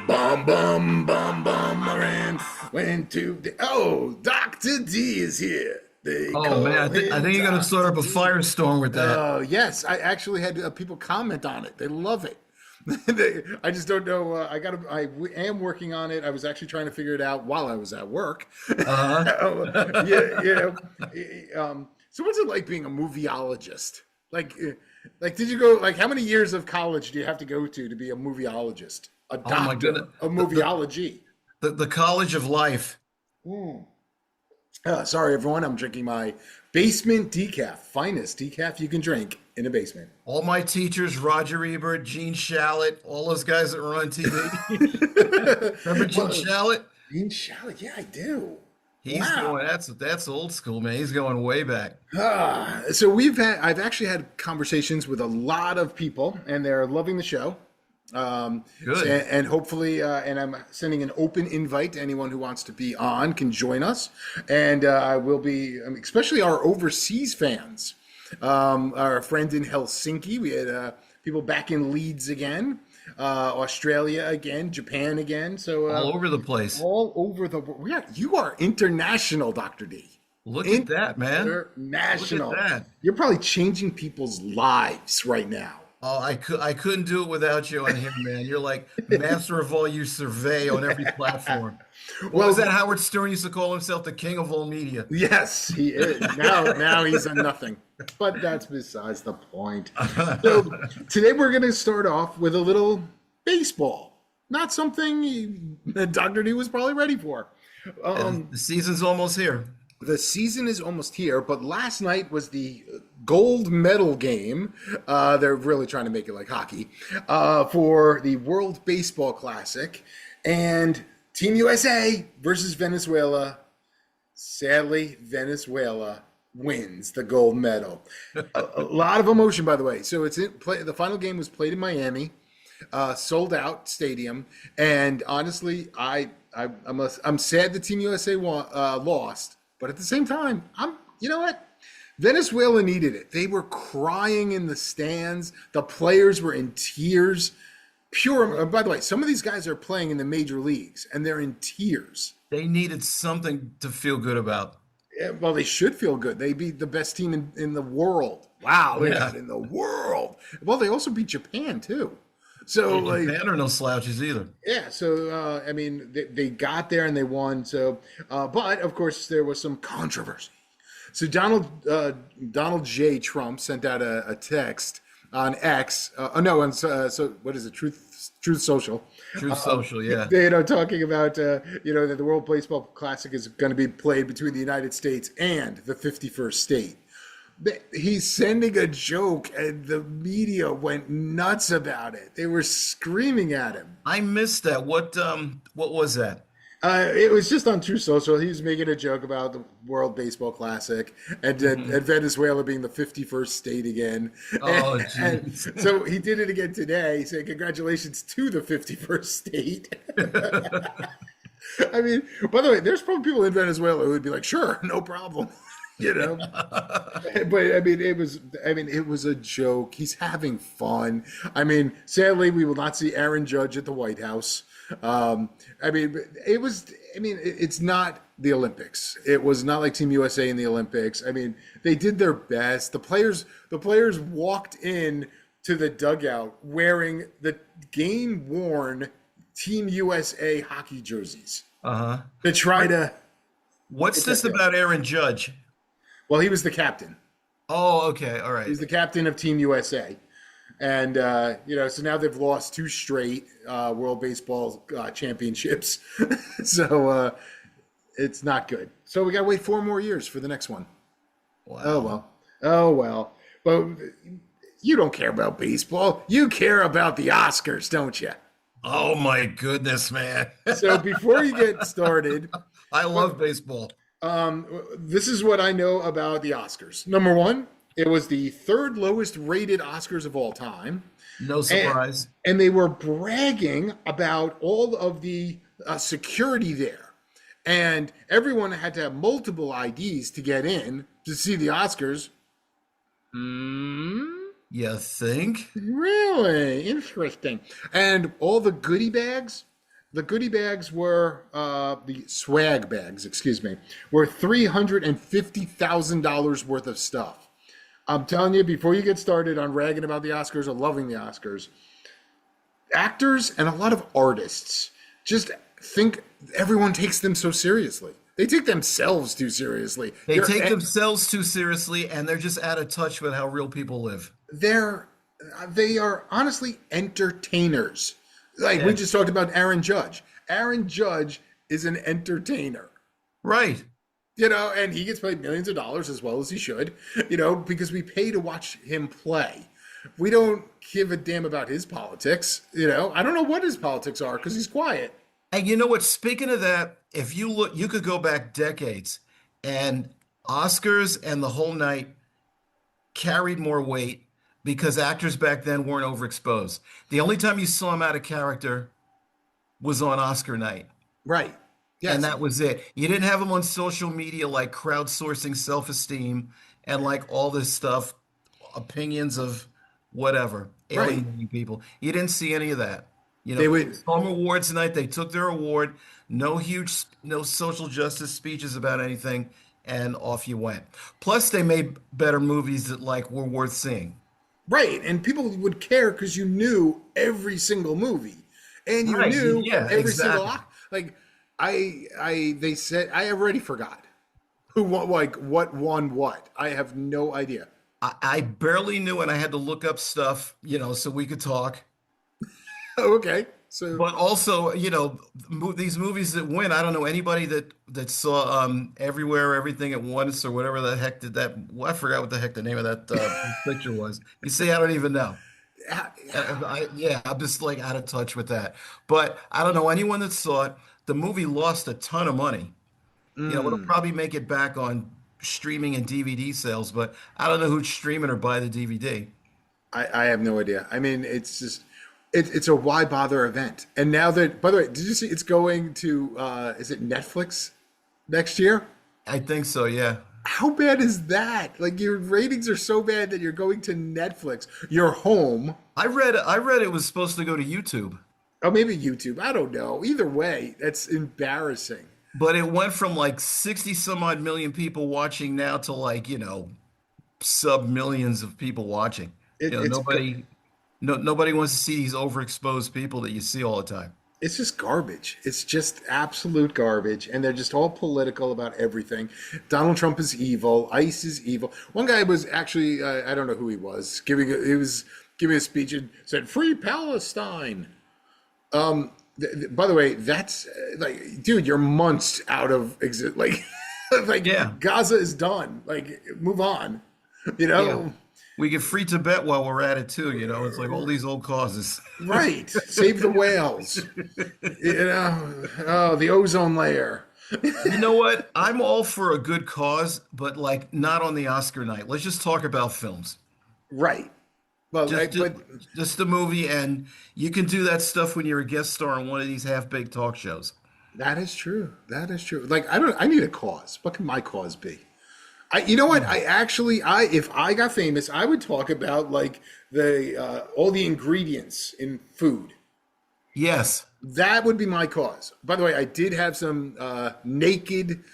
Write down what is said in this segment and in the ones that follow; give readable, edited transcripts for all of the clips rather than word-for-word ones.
Bum bum bum bum. Went to Dr. D is here. They Oh man, call I him think you're gonna start Dr. up a D. firestorm with that. Yes, I actually had people comment on it. They love it. I just don't know. Am working on it. I was actually trying to figure it out while I was at work. Uh-huh. Yeah, so what's it like being a movieologist? Did you go? Like, how many years of college do you have to go to be a movieologist, a Oh my goodness. doctor of The, the movieology? the College of Life. Mm. Sorry, everyone. I'm drinking my basement decaf, finest decaf you can drink in a basement. All my teachers, Roger Ebert, Gene Shalit, all those guys that were on TV. Remember Gene Well, Shalit? Dean Shalley, yeah, I do. He's Wow. going, that's old school, man. He's going way back. So I've actually had conversations with a lot of people, and they're loving the show. Good. And hopefully, and I'm sending an open invite to anyone who wants to be on can join us. And I will be, especially our overseas fans. Our friend in Helsinki, we had people back in Leeds again, Australia again, Japan again. So All over the place. all over the world. You are international, Dr. D. Look at that, man. Look at International. that. You're probably changing people's lives right now. Oh, I couldn't do it without you on here, man. You're like master of all you survey on every platform. What was Well, that Howard Stern used to call himself, the king of all media? yes, he is. Now he's a nothing. But that's besides the point. So today we're going to start off with a little baseball. Not something that Dr. D was probably ready for. And the season's almost here. The season is almost here, but last night was the gold medal game. They're really trying to make it like hockey for the World Baseball Classic. And Team USA versus Venezuela. Sadly, Venezuela wins the gold medal. A lot of emotion, by the way. So the final game was played in Miami, sold out stadium, and honestly, I'm sad the Team USA lost, but at the same time, you know what? Venezuela needed it. They were crying in the stands. The players were in tears. Pure. By the way, some of these guys are playing in the major leagues, and they're in tears. They needed something to feel good about. Yeah, well, they should feel good. They beat the best team in the world. Wow, look at Yeah. that, in the world. Well, they also beat Japan too. So Yeah, like, Japan are no slouches either. yeah. So they got there and they won. So, but of course, there was some controversy. So Donald J. Trump sent out a text on X. No, on so what is it? Truth Social. Truth Social, yeah. Talking about that the World Baseball Classic is going to be played between the United States and the 51st state. He's sending a joke, and the media went nuts about it. They were screaming at him. I missed that. What was that? It was just on True Social. He was making a joke about the World Baseball Classic and Venezuela being the 51st state again. Oh, And jeez. so he did it again today. He said, "Congratulations to the 51st state." I mean, by the way, there's probably people in Venezuela who would be like, "Sure, no problem." you know but it was a joke. He's having fun. Sadly, we will not see Aaron Judge at the White House. It's not the Olympics. It was not like Team USA in the Olympics. They did their best. The players walked in to the dugout wearing the game worn Team USA hockey jerseys Uh-huh. to try to What's get this that there. about Aaron Judge? Well, he was the captain. Oh, okay. All He's right. the captain of Team USA. And, so now they've lost two straight World Baseball championships. So it's not good. So we got to wait 4 more years for the next one. Oh, Wow. well. Oh, well. But you don't care about baseball. You care about the Oscars, don't you? Oh my goodness, man. So before you get started, I love baseball. this is what I know about the Oscars. Number one, it was the third lowest rated Oscars of all time. No And, surprise. and they were bragging about all of the security there. And everyone had to have multiple IDs to get in to see the Oscars. Hmm? You think? Really interesting. And all the goodie bags, The goodie bags were the swag bags, excuse me, were $350,000 worth of stuff. I'm telling you, before you get started on ragging about the Oscars or loving the Oscars, actors and a lot of artists just think everyone takes them so seriously. They take themselves too seriously. They take themselves too seriously, and they're just out of touch with how real people live. They're they are honestly entertainers. Like we Yeah. just talked about Aaron Judge. Aaron Judge is an entertainer. Right. And he gets paid millions of dollars as well as he should, because we pay to watch him play. We don't give a damn about his politics. I don't know what his politics are because he's quiet. And you know what? Speaking of that, if you look, you could go back decades, and Oscars and the whole night carried more weight because actors back then weren't overexposed. The only time you saw them out of character was on Oscar night. Right. And Yes. that was it. You didn't have them on social media like crowdsourcing self-esteem and like all this stuff, opinions of whatever, Right. alienating people. You didn't see any of that. They would. Some awards night, they took their award, no social justice speeches about anything, and off you went. Plus, they made better movies that like were worth seeing. Right. And people would care because you knew every single movie. And you Right. knew Yeah, every single exactly. like they said I already forgot who won, like what won what. I have no idea. I barely knew, and I had to look up stuff, so we could talk. Oh, okay. So But also, these movies that win, I don't know anybody that saw Everywhere, Everything at Once, or whatever the heck did that. Well, I forgot what the heck the name of that picture was. You see, I don't even know. Yeah, I'm just like out of touch with that. But I don't know anyone that saw it. The movie lost a ton of money. It'll probably make it back on streaming and DVD sales, but I don't know who'd stream it or buy the DVD. I have no idea. I mean, it's just it's a why bother event. And now that, by the way, did you see it's going to is it Netflix next year? I think so, yeah. How bad is that? Like your ratings are so bad that you're going to Netflix. You're home. I read it was supposed to go to YouTube, Oh, maybe YouTube. I don't know. Either way, that's embarrassing. but it went from like 60 some odd million people watching now to like, sub millions of people watching. It, it's Nobody wants to see these overexposed people that you see all the time. it's just garbage. It's just absolute garbage, and they're just all political about everything. Donald Trump is evil. ICE is evil. One guy was actually I don't know who he was giving a speech and said "Free Palestine." By the way, that's like, dude, you're months out of exist. Like, Yeah. like Gaza is done. Like, move on. You Yeah. know, We get free Tibet while we're at it too, It's like all these old causes. right? Save the whales. Oh, the ozone layer. You know what? I'm all for a good cause, but like not on the Oscar night. Let's just talk about films. Right. Well, Just, just, but just the movie, and you can do that stuff when you're a guest star on one of these half-baked talk shows. that is true. That is true. Like, I need a cause. What can my cause be? You know what? If I got famous, I would talk about like the all the ingredients in food. Yes. That would be my cause. By the way, I did have some naked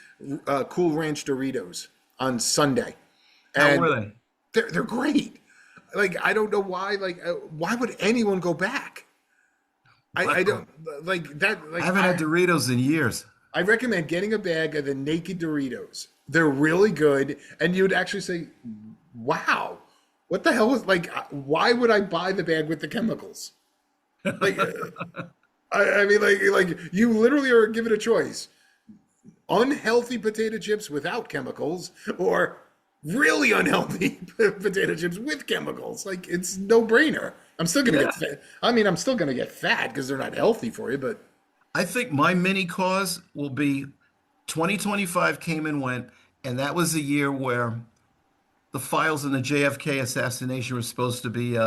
Cool Ranch Doritos on Sunday, How and were they? they're great. Like, I don't know why. Like, why would anyone go back? I don't like that. Like, I haven't had Doritos in years. I recommend getting a bag of the naked Doritos. They're really good, and you'd actually say, "Wow, what the hell is like? Why would I buy the bag with the chemicals?" Like, I mean, like you literally are given a choice: unhealthy potato chips without chemicals, or really unhealthy potato chips with chemicals. Like, it's no brainer. I'm still gonna Yeah. get fat. I mean, I'm still gonna get fat because they're not healthy for you, but. I think my mini cause will be 2025 came and went, and that was the year where the files in the JFK assassination were supposed to be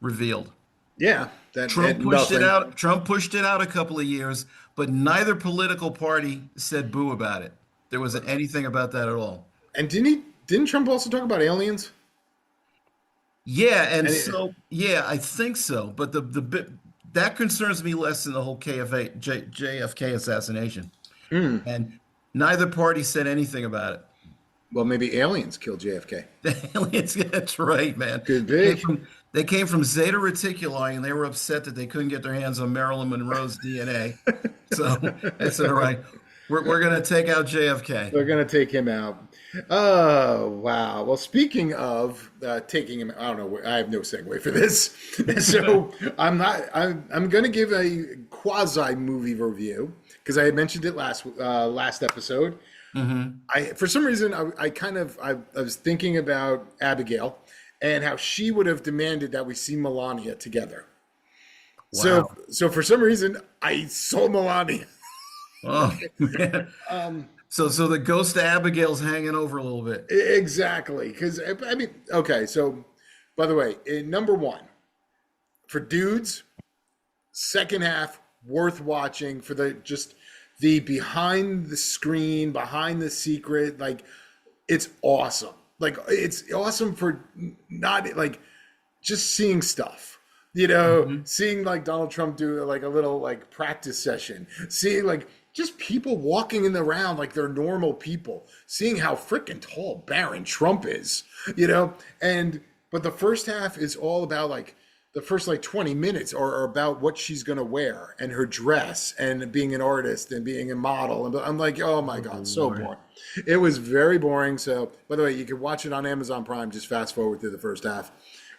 revealed. Yeah, that Trump and pushed it nothing. out. Trump pushed it out a couple of years, but neither political party said boo about it. There wasn't anything about that at all. And didn't Trump also talk about aliens? Yeah, and And so yeah, I think so. But that concerns me less than the whole JFK assassination. And neither party said anything about it. Well, maybe aliens killed JFK. The aliens, that's right, man. Could They came be. from they came from Zeta Reticuli, and they were upset that they couldn't get their hands on Marilyn Monroe's DNA. So they said, "All right, we're gonna take out JFK." They're gonna take him out. Oh wow. Well, speaking of taking him, I don't know. I have no segue for this, so I'm not. I'm gonna give a quasi movie review because I had mentioned it last episode. I for some reason I was thinking about Abigail and how she would have demanded that we see Melania together. So Wow. so for some reason I saw Melania. Oh, man. So the ghost of Abigail's hanging over a little bit. Exactly, because I mean, okay. So, by the way, in number one for dudes, second half worth watching for the behind the screen, behind the secret. Like, it's awesome. Like, it's awesome for not like just seeing stuff. Seeing like Donald Trump do like a little like practice session, seeing like just people walking in the round like they're normal people, seeing how freaking tall Baron Trump is, but the first half is all about like the first like 20 minutes are about what she's gonna wear and her dress and being an artist and being a model. And I'm like, oh my God, so Lord. boring. It was very boring. So by the way, you can watch it on Amazon Prime, just fast forward through the first half.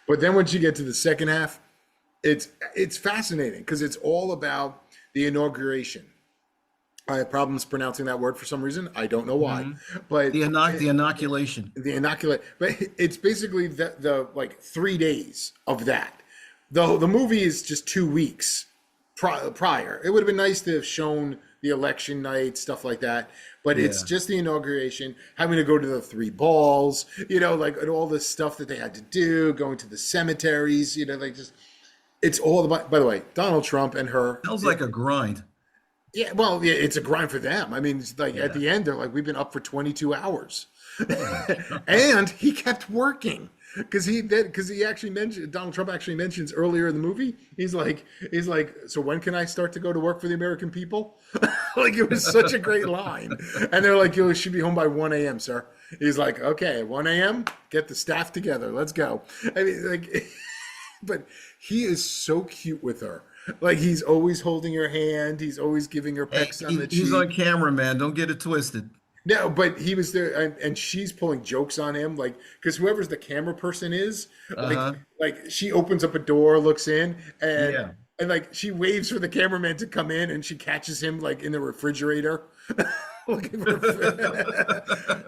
But then once you get to the second half, it's fascinating because it's all about the inauguration. I have problems pronouncing that word for some reason. I don't know why, but The inoculation. the inoculate. But it's basically the like 3 days of that. The movie is just 2 weeks prior. It would have been nice to have shown the election night stuff like that, but it's Yeah. just the inauguration, having to go to the three balls, like and all the stuff that they had to do, going to the cemeteries, like just. It's all about, by the way, Donald Trump and her. Sounds like a grind. Yeah, well, yeah, it's a grind for them. I mean, it's like at Yeah. the end, they're like, we've been up for 22 hours. Oh my God. And he kept working because he actually mentioned, Donald Trump actually mentions earlier in the movie, he's like, so when can I start to go to work for the American people? Like, it was such a great line. And they're like, you should be home by 1 a.m., sir. He's like, okay, 1 a.m., get the staff together. Let's go. I mean, like, but he is so cute with her. Like he's always holding her hand. He's always giving her Hey, pecks on the he's cheek. on camera, man. Don't get it twisted. No, but he was there, and she's pulling jokes on him, like because whoever's the camera person is, Uh-huh. like she opens up a door, looks in, and Yeah. and like she waves for the cameraman to come in, and she catches him like in the refrigerator, looking for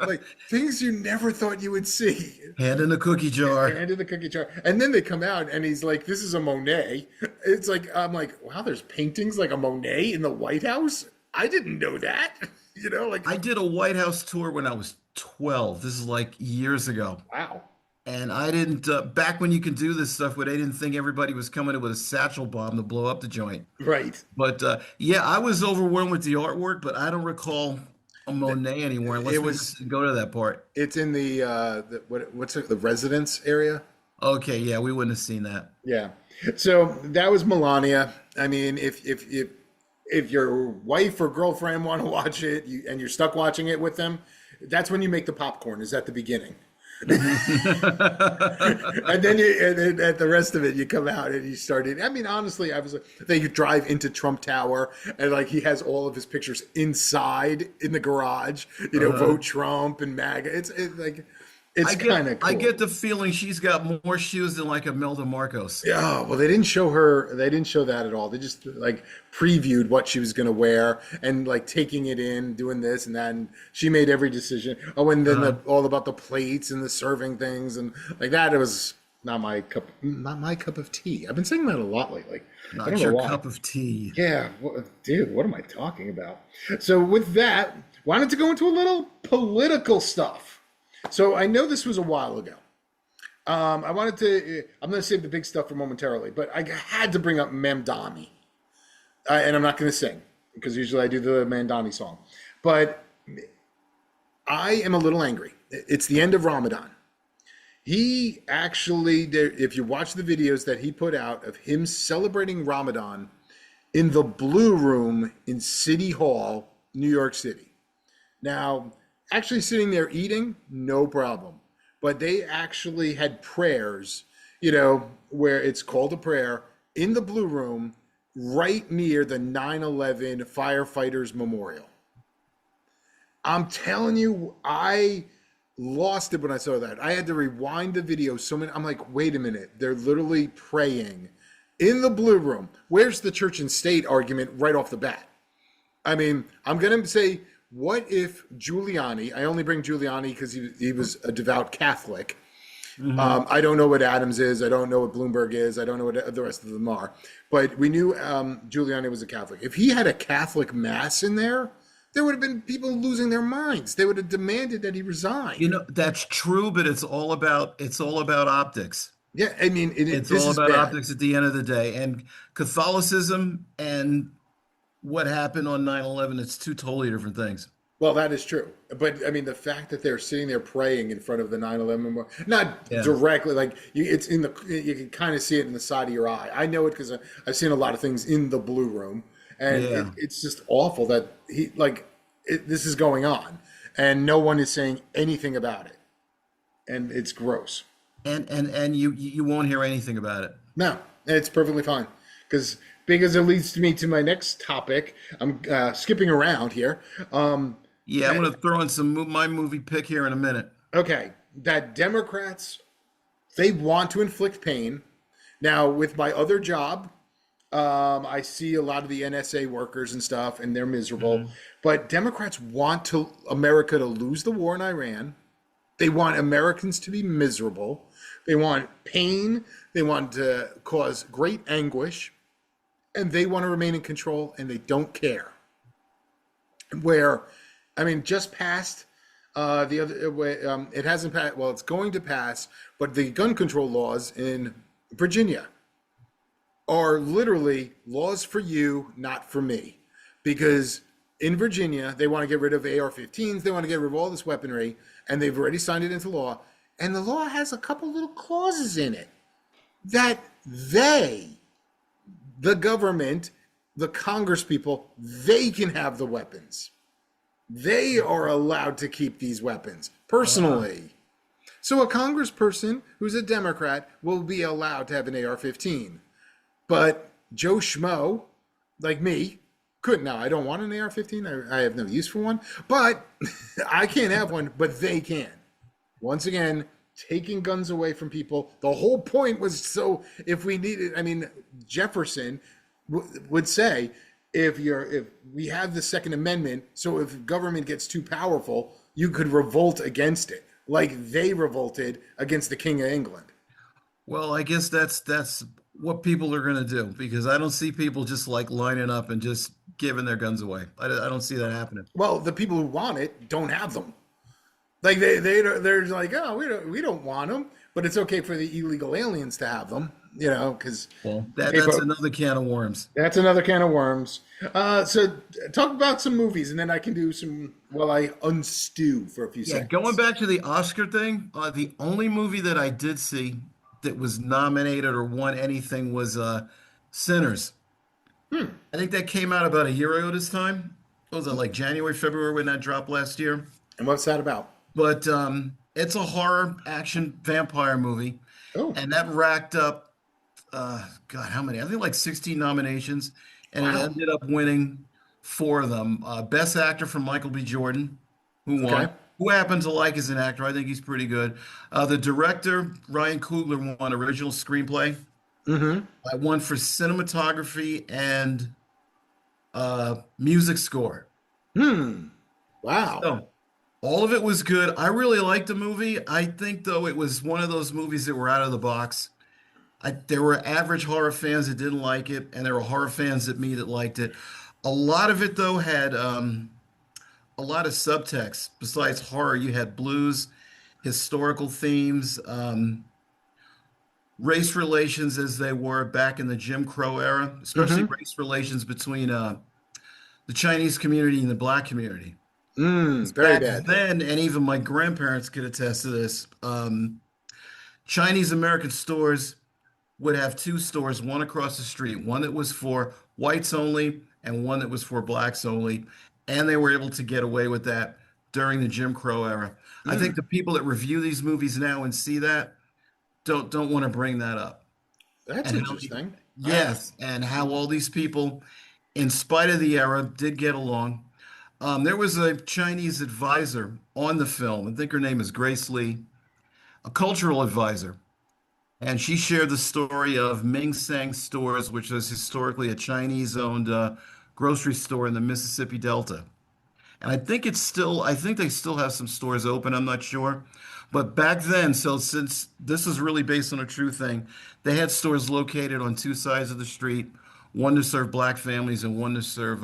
like things you never thought you would see. Hand in the cookie jar. Into the cookie jar, and then they come out, and he's like, "This is a Monet." It's like I'm like, "Wow, there's paintings like a Monet in the White House." I didn't know that. Like I did a White House tour when I was 12. This is like years ago. wow, And I didn't, back when you could do this stuff where they didn't think everybody was coming in with a satchel bomb to blow up the joint. right? But yeah, I was overwhelmed with the artwork, but I don't recall a Monet anymore unless It we was. just go to that part. It's in what's it, the residence area? Okay, yeah, we wouldn't have seen that. Yeah. So that was Melania. I mean, if your wife or girlfriend want to watch it and you're stuck watching it with them, that's when you make the popcorn. Is at the beginning. And then at the rest of it, you come out and you started. I mean, honestly, I was like, then you drive into Trump Tower and like he has all of his pictures inside in the garage. Vote Trump and MAGA. It's like it's kind of I cool. get the feeling she's got more shoes than like Imelda Marcos. Yeah, well, they didn't show her. They didn't show that at all. They just like previewed what she was going to wear and like taking it in, doing this and that. And she made every decision. Oh, and then all about the plates and the serving things and like that. It was not my cup of tea. I've been saying that a lot lately. I Not don't know your why. cup of tea. Yeah, dude, what am I talking about? So with that, wanted to go into a little political stuff. So I know this was a while ago. I wanted to. I'm going to save the big stuff for momentarily, but I had to bring up Mamdani, and I'm not going to sing because usually I do the Mamdani song. But I am a little angry. It's the end of Ramadan. He actually, if you watch the videos that he put out of him celebrating Ramadan in the Blue Room in City Hall, New York City. Now, actually sitting there eating, no problem. But they actually had prayers, where it's called a prayer in the Blue Room right near the 9/11 firefighters memorial. I'm telling you, I lost it when I saw that. I had to rewind the video so many. I'm like, wait a minute. They're literally praying in the Blue Room. Where's the church and state argument right off the bat? I mean, I'm going to say, what if Giuliani, I only bring Giuliani because he was a devout Catholic. I don't know what Adams is. I don't know what Bloomberg is. I don't know what the rest of them are. But we knew Giuliani was a Catholic. If he had a Catholic mass in there would have been people losing their minds. They would have demanded that he resign. That's true, but it's all about optics. Yeah, I mean, It's this all is about bad. optics at the end of the day. And Catholicism and what happened on 9/11, it's two totally different things. Well, that is true. But I mean, the fact that they're sitting there praying in front of the 9/11 memorial, not Yeah. directly, like it's you can kind of see it in the side of your eye. I know it because I've seen a lot of things in the Blue Room, and Yeah. it's just awful that this is going on, and no one is saying anything about it, and it's gross. And you won't hear anything about it. No, it's perfectly fine because it leads me to my next topic. I'm skipping around here. Yeah, I'm That going to throw in my movie pick here in a minute. Okay, that Democrats, they want to inflict pain. Now, with my other job, I see a lot of the NSA workers and stuff, and they're miserable. But Democrats want America to lose the war in Iran. They want Americans to be miserable. They want pain. They want to cause great anguish, and they want to remain in control, and they don't care. Where, I mean, just passed the other way. It hasn't passed. Well, it's going to pass, but the gun control laws in Virginia are literally laws for you, not for me, because in Virginia they want to get rid of AR-15s. They want to get rid of all this weaponry, and they've already signed it into law. And the law has a couple little clauses in it that the government, the Congress people, they can have the weapons. They are allowed to keep these weapons personally. So a congressperson who's a Democrat will be allowed to have an AR-15. But Joe Schmo, like me, couldn't. Now, I don't want an AR-15. I have no use for one. But I can't have one, but they can. Once again, taking guns away from people. The whole point was so if we needed, I mean, Jefferson would say, if we have the Second Amendment, so if government gets too powerful, you could revolt against it, like they revolted against the King of England. Well, I guess that's what people are going to do because I don't see people just like lining up and just giving their guns away. I don't see that happening. Well, the people who want it don't have them. Like they're like, oh, we don't want them, but it's okay for the illegal aliens to have them, because Well, that's another can of worms. that's another can of worms. So talk about some movies, and then I can do some while I unstew for a few Yeah, going seconds. back to the Oscar thing, the only movie that I did see that was nominated or won anything was Sinners. I think that came out about a year ago this time. What was it, like January, February when that dropped last year? And what's that about? But it's a horror action vampire movie, Oh, and that racked up, God, how many? I think like 16 nominations, and it wow. ended up winning four of them. Best Actor from Michael B. Jordan, who Okay. won. Who I happen to like as an actor. I think he's pretty good. The director, Ryan Coogler, won original screenplay. Mm-hmm. I won for cinematography and music score. Wow. So all of it was good. I really liked the movie. I think though it was one of those movies that were out of the box. There were average horror fans that didn't like it, and there were horror fans that me that liked it. A lot of it though had a lot of subtext. Besides horror, you had blues, historical themes, race relations as they were back in the Jim Crow era, especially Mm-hmm. race relations between the Chinese community and the black community. Very Back bad. then, and even my grandparents could attest to this. Chinese American stores would have two stores, one across the street, one that was for whites only and one that was for blacks only. And they were able to get away with that during the Jim Crow era. I think the people that review these movies now and see that don't want to bring that up. That's And interesting. yes, and how all these people, in spite of the era, did get along. There was a Chinese advisor on the film. I think her name is Grace Lee, a cultural advisor. And she shared the story of Ming Sang Stores, which was historically a Chinese-owned grocery store in the Mississippi Delta. And I think they still have some stores open, I'm not sure. But back then, so since this is really based on a true thing, they had stores located on two sides of the street, one to serve black families and one to serve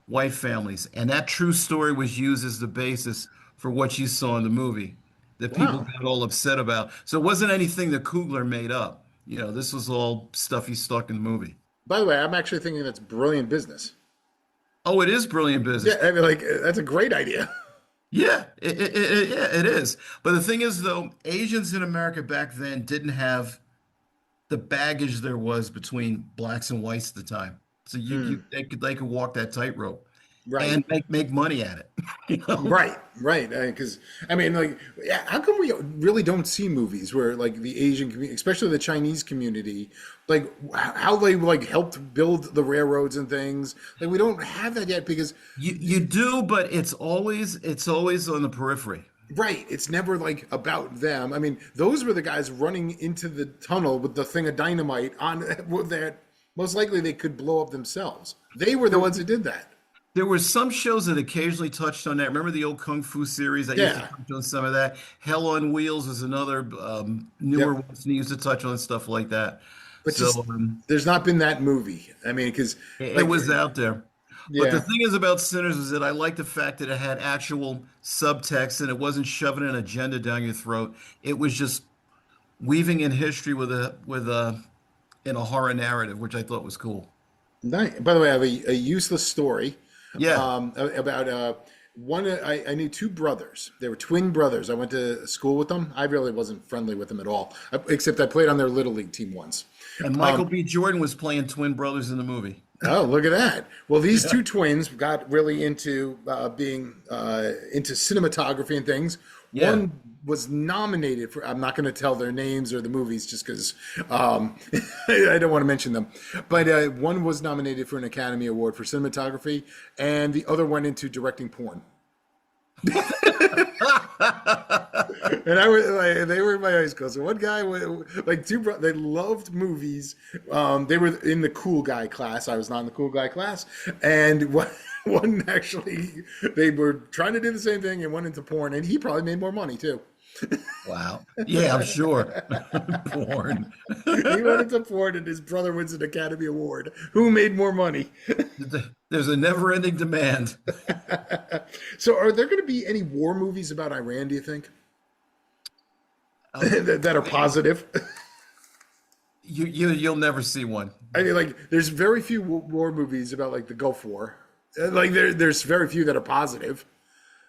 white families. And that true story was used as the basis for what you saw in the movie that people Wow. got all upset about. So it wasn't anything that Coogler made up. This was all stuff he stuck in the movie. By the way, I'm actually thinking that's brilliant business. Oh, it is brilliant Yeah, business. I mean, like that's a great idea. Yeah, yeah, it is. But the thing is, though, Asians in America back then didn't have the baggage there was between blacks and whites at the time. So they could walk that tightrope Right. and make money at it. You know? Right, right. Because I mean, like, yeah, how come we really don't see movies where like the Asian community, especially the Chinese community, like how they like helped build the railroads and things? Like we don't have that yet because You do, but it's always on the periphery. right, it's never like about them. I mean, those were the guys running into the tunnel with the thing of dynamite on that. Most likely they could blow up themselves. They were the ones who did that. There were some shows that occasionally touched on that. Remember the old Kung Fu series that used to Yeah, touch on some of that? Hell on Wheels is another newer yep. one that used to touch on stuff like that. But So just there's not been that movie. I mean, because it like, was out there. But the yeah. thing is about Sinners is that I like the fact that it had actual subtext and it wasn't shoving an agenda down your throat. It was just weaving in history with a in a horror narrative, which I thought was cool. Nice. By the way, I have a useless story Yeah. about one. I knew two brothers. They were twin brothers. I went to school with them. I really wasn't friendly with them at all, except I played on their little league team once. And Michael B. Jordan was playing twin brothers in the movie. Oh, look at that. Well, these two twins got really into being into cinematography and things. Yeah. One was nominated for, I'm not going to tell their names or the movies just because I don't want to mention them. But one was nominated for an Academy Award for cinematography, and the other went into directing porn. And I was like, they were in my high school. So one guy, like they loved movies. They were in the cool guy class. I was not in the cool guy class. And one actually, they were trying to do the same thing and went into porn. And he probably made more money too. Wow. Yeah, I'm sure. Porn. He went into porn and his brother wins an Academy Award. Who made more money? There's a never-ending demand. So are there going to be any war movies about Iran, do you think? Um, That are positive? you'll never see one. I mean, like, there's very few war movies about like the Gulf War. Like, there's very few that are positive.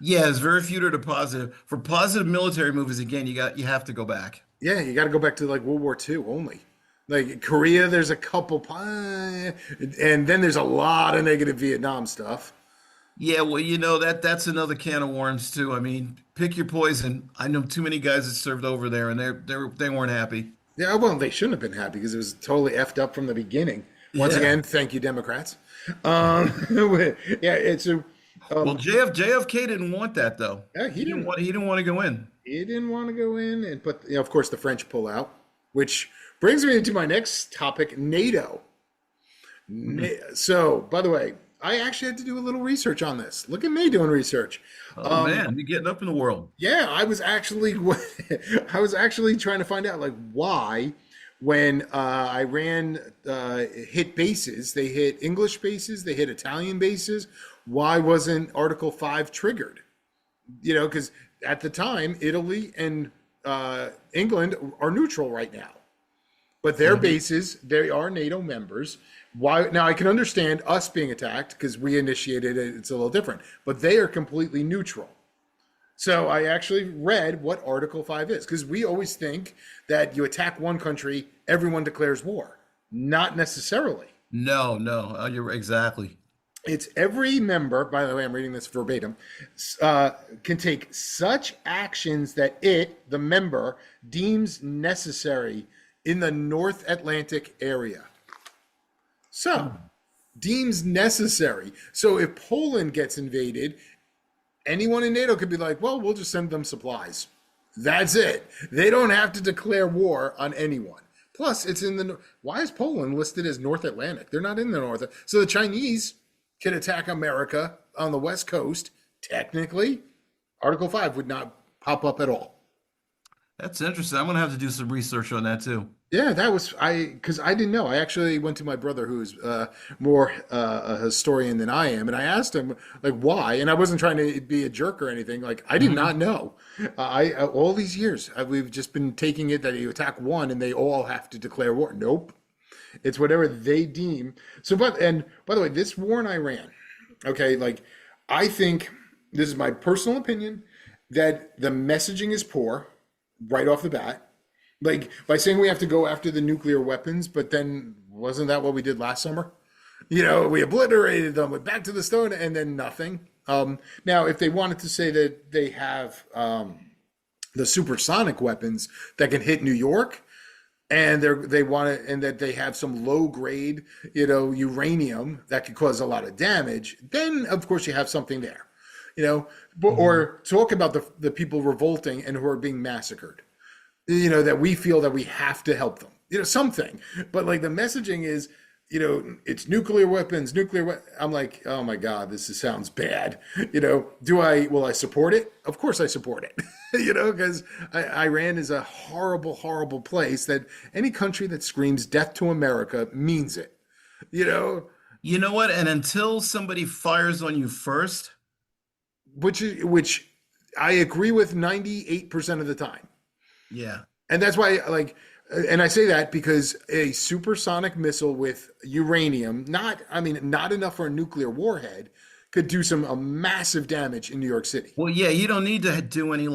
Yeah, there's very few that are positive. For positive military movies, again, you have to go back. Yeah, you got to go back to like World War II only. Like Korea, there's a couple, and then there's a lot of negative Vietnam stuff. Yeah, well, that's another can of worms too. I mean, pick your poison. I know too many guys that served over there, and they weren't happy. Yeah, well, they shouldn't have been happy because it was totally effed up from the beginning. Once Yeah. again, thank you, Democrats. Um, yeah, it's a. Well, JFK didn't want that though. Yeah, He didn't want to go in. he didn't want to go in, and but of course the French pull out, which brings me into my next topic: NATO. So, by the way, I actually had to do a little research on this. Look at me doing research. Oh man, you're getting up in the world. Yeah, I was actually I was actually trying to find out like why when Iran hit bases, they hit English bases, they hit Italian bases. Why wasn't Article 5 triggered? Because at the time, Italy and England are neutral right now. But their bases, they are NATO members. Why? Now, I can understand us being attacked because we initiated it. It's a little different. But they are completely neutral. So I actually read what Article 5 is because we always think that you attack one country, everyone declares war. Not necessarily. No, no, you're exactly. It's every member, by the way, I'm reading this verbatim, can take such actions that it, the member, deems necessary in the North Atlantic area. So, deems necessary. So if Poland gets invaded, anyone in NATO could be like, well, we'll just send them supplies. That's it. They don't have to declare war on anyone. Plus, it's in the. Why is Poland listed as North Atlantic? They're not in the North. So the Chinese can attack America on the West Coast. Technically, Article 5 would not pop up at all. That's interesting. I'm gonna have to do some research on that too. Yeah, that was because I didn't know. I actually went to my brother, who's more a historian than I am, and I asked him like why, and I wasn't trying to be a jerk or anything. Like I did not know. I all these years we've just been taking it that you attack one and they all have to declare war. Nope, it's whatever they deem. So, and by the way, this war in Iran, okay, like I think this is my personal opinion that the messaging is poor right off the bat. Like by saying we have to go after the nuclear weapons, but then wasn't that what we did last summer? You know, we obliterated them, went back to the stone, and then nothing. Now, if they wanted to say that they have the supersonic weapons that can hit New York, and they want it, and that they have some low grade, uranium that could cause a lot of damage, then of course you have something there, or talk about the people revolting and who are being massacred. That we feel that we have to help them, something. But like the messaging is, it's nuclear weapons, I'm like, oh my God, sounds bad. Will I support it? Of course I support it, because Iran is a horrible, horrible place that any country that screams death to America means it, You know what? And until somebody fires on you first, which I agree with 98% of the time. yeah. And that's why, and I say that because a supersonic missile with uranium, not enough for a nuclear warhead, could do some massive damage in New York City. Well, yeah, you don't need to do any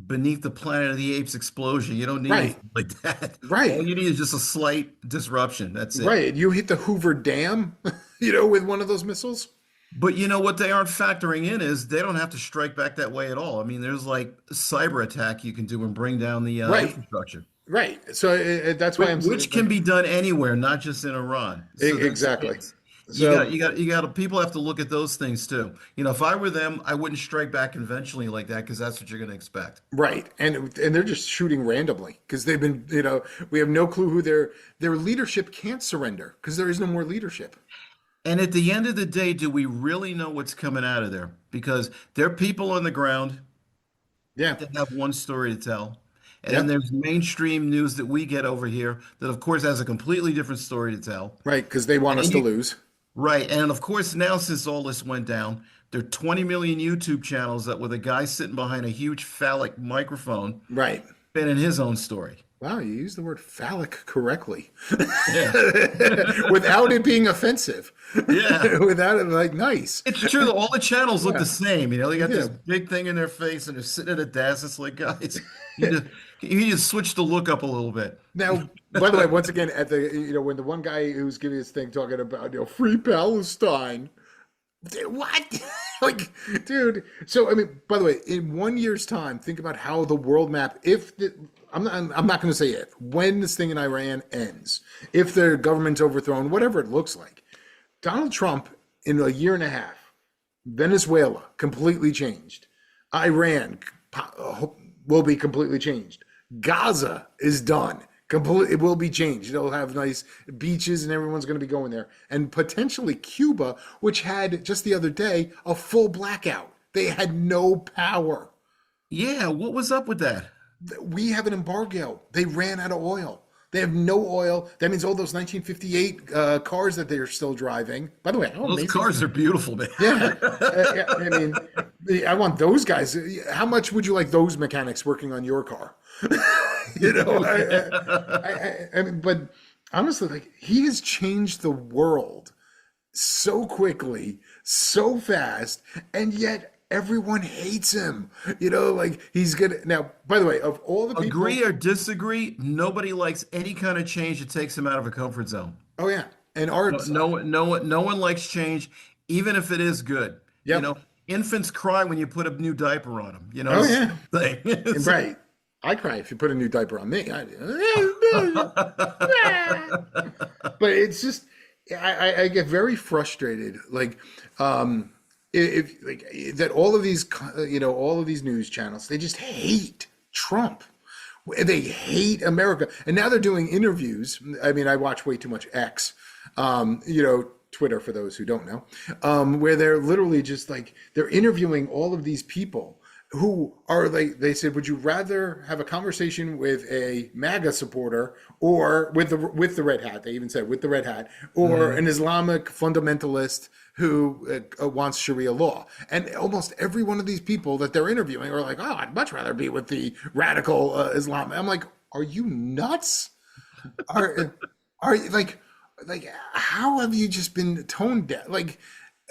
beneath the Planet of the Apes explosion. You don't need Right. anything like that. Right. All you need is just a slight disruption. That's it. Right. You hit the Hoover Dam, with one of those missiles. But what they aren't factoring in is they don't have to strike back that way at all. I mean, there's like cyber attack you can do and bring down the Right. infrastructure. Right. So that's why I'm saying, Which can be done anywhere, not just in Iran. So exactly. you got people have to look at those things too. If I were them, I wouldn't strike back conventionally like that because that's what you're going to expect. Right. And they're just shooting randomly because they've been, we have no clue who their leadership can't surrender because there is no more leadership. And at the end of the day, do we really know what's coming out of there? Because there are people on the ground Yeah. that have one story to tell. And then Yep. there's mainstream news that we get over here that, of course, has a completely different story to tell. Right. Because they want us to lose. Right. And of course, now since all this went down, there are 20 million YouTube channels that with a guy sitting behind a huge phallic microphone Right. spinning his own story. Wow, you used the word phallic correctly Yeah. without it being offensive. Yeah. Without it, like, nice. It's true. All the channels look Yeah. the same. They got this Yeah. big thing in their face and they're sitting at a desk. It's like, guys, you just switch the look up a little bit. Now, by the way, once again, at the when the one guy who's giving his thing talking about free Palestine, what? Like, dude. So I mean, by the way, in 1 year's time, think about how the world map. I'm not going to say if, when this thing in Iran ends, if their government's overthrown, whatever it looks like, Donald Trump in a year and a half, Venezuela completely changed, Iran will be completely changed, Gaza is done. It will be changed. It'll have nice beaches and everyone's going to be going there. And potentially Cuba, which had just the other day a full blackout. They had no power. Yeah, what was up with that? We have an embargo. They ran out of oil. They have no oil. That means all those 1958 cars that they're still driving. By the way, how Those amazing. cars are beautiful, man. Yeah. Yeah, I mean, I want those guys. How much would you like those mechanics working on your car? I mean, but honestly, like he has changed the world so quickly, so fast, and yet everyone hates him. Like he's gonna now. By the way, of all the people, Agree or disagree, nobody likes any kind of change that takes them out of a comfort zone. oh yeah, and No, Art's, no one likes change, even if it is good. You yep, know, infants cry when you put a new diper on them. oh It's yeah, the same thing. and right. I cry if you put a new diaper on me. But it's just I get very frustrated like if like that all of these all of these news channels, they just hate Trump. They hate America, and now they're doing interviews. I mean, I watch way too much X, Twitter for those who don't know, where they're literally just like they're interviewing all of these people who are like they said, would you rather have a conversation with a MAGA supporter or with the red hat? They even said with the red hat or Mhm. an Islamic fundamentalist who wants Sharia law. And almost every one of these people that they're interviewing are like, oh, I'd much rather be with the radical Islam. I'm like, are you nuts? Are are you like how have you just been toned down? Like,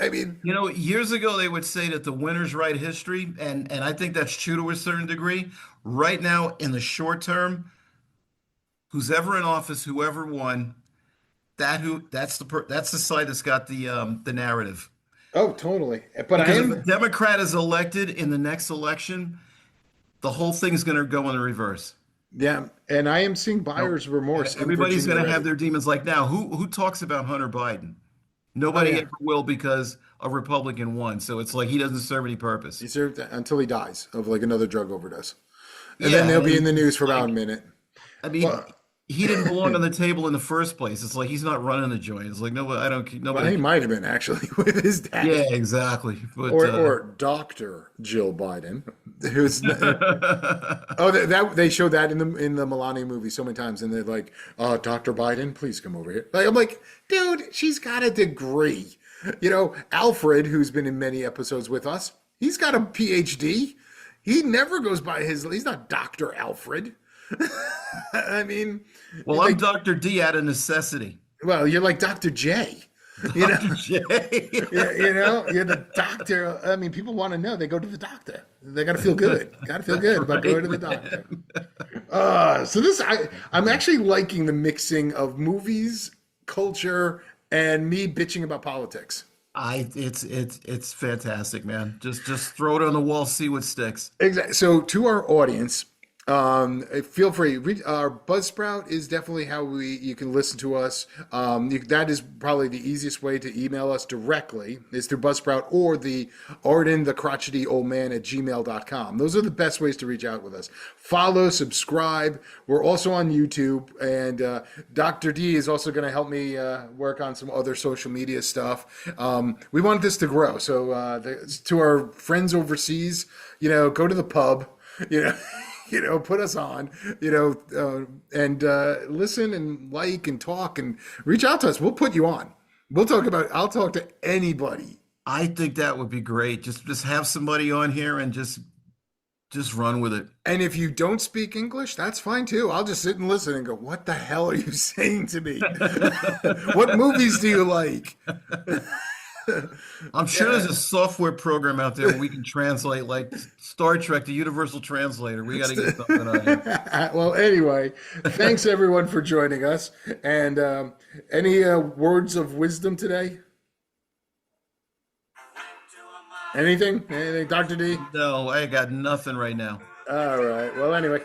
I mean, Years ago they would say that the winners write history, and I think that's true to a certain degree. Right now, in the short term, who's ever in office, whoever won, that's the side that's got the narrative. oh, totally. But I Because if a am, Democrat is elected in the next election, the whole thing's going to go in the reverse. yeah, and I am seeing No, buyer's remorse in everybody's Virginia going to have already. their demons. Like now, who talks about Hunter Biden? Oh Nobody yeah, ever will because a Republican won. So it's like he doesn't serve any he purpose. served until he dies of like another drug overdose, and then Yeah, they'll be in and the news it's for about a like, minute. I mean, Well, he didn't belong on the table in the first place. It's like he's not running the joint. It's like nobody, I don't, well, nobody. he might have been actually with his dad, Yeah, exactly. But or Doctor Jill Biden, who's oh that they showed that in the Melania movie so many times, and they're like, Doctor Biden, please come over here. Like I'm like, dude, she's got a degree. Alfred, who's been in many episodes with us, he's got a PhD. He never goes by he's not Dr. Alfred. I mean, well, I'm like, Dr. D out of necessity. well, you're like Dr. J. You know, Dr. J. you're the doctor. I mean, people want to know. They go to the doctor. They got to feel good. Got to feel That's good about right, going to the doctor. man. So I'm actually liking the mixing of movies, culture, and me bitching about politics. It's fantastic, man. Just throw it on the wall, see what sticks. Exactly. So to our audience, feel free. Our Buzzsprout is definitely how you can listen to us. That is probably the easiest way to email us directly is through Buzzsprout or the Arden, the crotchety old man at gmail.com. Those are the best ways to reach out with us. Follow, subscribe. We're also on YouTube, and Dr. D is also going to help me work on some other social media stuff. We want this to grow. So to our friends overseas, go to the pub, you know. Put us on, and listen and like and talk and reach out to us. We'll put you on. I'll talk to anybody. I think that would be great. Just have somebody on here and just run with it. And if you don't speak English, that's fine too. I'll just sit and listen and go, what the hell are you saying to me? What movies do you like? I'm sure there's a software program out there where we can translate like Star Trek, the Universal Translator. We got to get something on here. Well, anyway, thanks everyone for joining us. And any words of wisdom today? Anything? Anything, Dr. D? No, I got nothing right now. All right. Well, anyway,